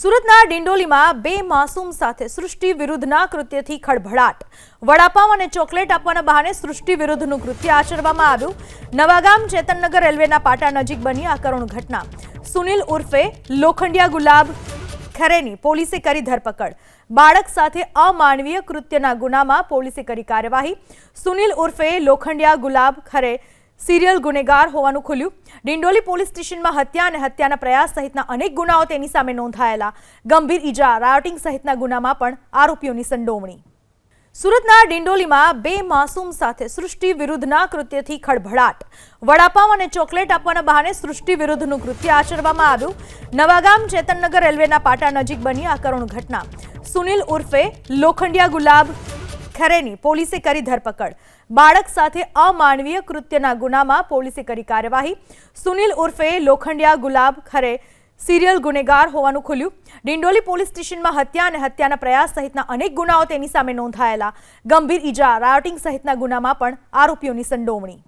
સુરતના ડિંડોલીમાં બે માસૂમ સાથે સૃષ્ટિ વિરુદ્ધના કૃત્યથી ખળભળાટ। વડાપાવ અને ચોકલેટ આપવાના બહાને સૃષ્ટિ વિરુદ્ધનું કૃત્ય આચરવામાં આવ્યું। નવાગામ ચેતનનગર રેલવેના પાટા નજીક બની આ કરુણ ઘટના। સુનિલ ઉર્ફે લોખંડિયા ગુલાબ ખરેની પોલીસે કરી ધરપકડ। બાળક સાથે અમાનવીય કૃત્યના ગુનામાં પોલીસે કરી કાર્યવાહી। સુનિલ ઉર્ફે લોખંડિયા ગુલાબ ખરે સિરિયલ ગુનેગાર હોવાનું ખુલ્યું। ડિંડોલી પોલીસ સ્ટેશનમાં હત્યા અને હત્યાના પ્રયાસ સહિતના અનેક ગુનાઓ તેની સામે નોંધાયેલા। ગંભીર ઈજા, રાયોટિંગ સહિતના ગુનામાં પણ આરોપીઓની સંડોવણી। સુરતના ડિંડોલીમાં બે માસૂમ સાથે સૃષ્ટિ વિરુદ્ધના કૃત્યથી ખળભળાટ। વડાપાવ અને ચોકલેટ આપવાના બહાને સૃષ્ટિ વિરુદ્ધનું કૃત્ય આચરવામાં આવ્યું। નવાગામ ચેતનનગર રેલવેના પાટા નજીક બની આ કરુણ ઘટના। સુનિલ ઉર્ફે લોખંડિયા ગુલાબ ખરેની પોલીસે કરી ધરપકડ। બાળક સાથે અમાનવીય કૃત્યના ગુનામાં પોલીસે કરી કાર્યવાહી। સુનિલ ઉર્ફે લોખંડિયા ગુલાબ ખરે સિરિયલ ગુનેગાર હોવાનું ખુલ્યું। ડિંડોલી પોલીસ સ્ટેશનમાં હત્યા અને હત્યાના પ્રયાસ સહિતના અનેક ગુનાઓ તેની સામે નોંધાયેલા। ગંભીર ઈજા, રાયોટિંગ સહિતના ગુનામાં પણ આરોપીઓની સંડોવણી।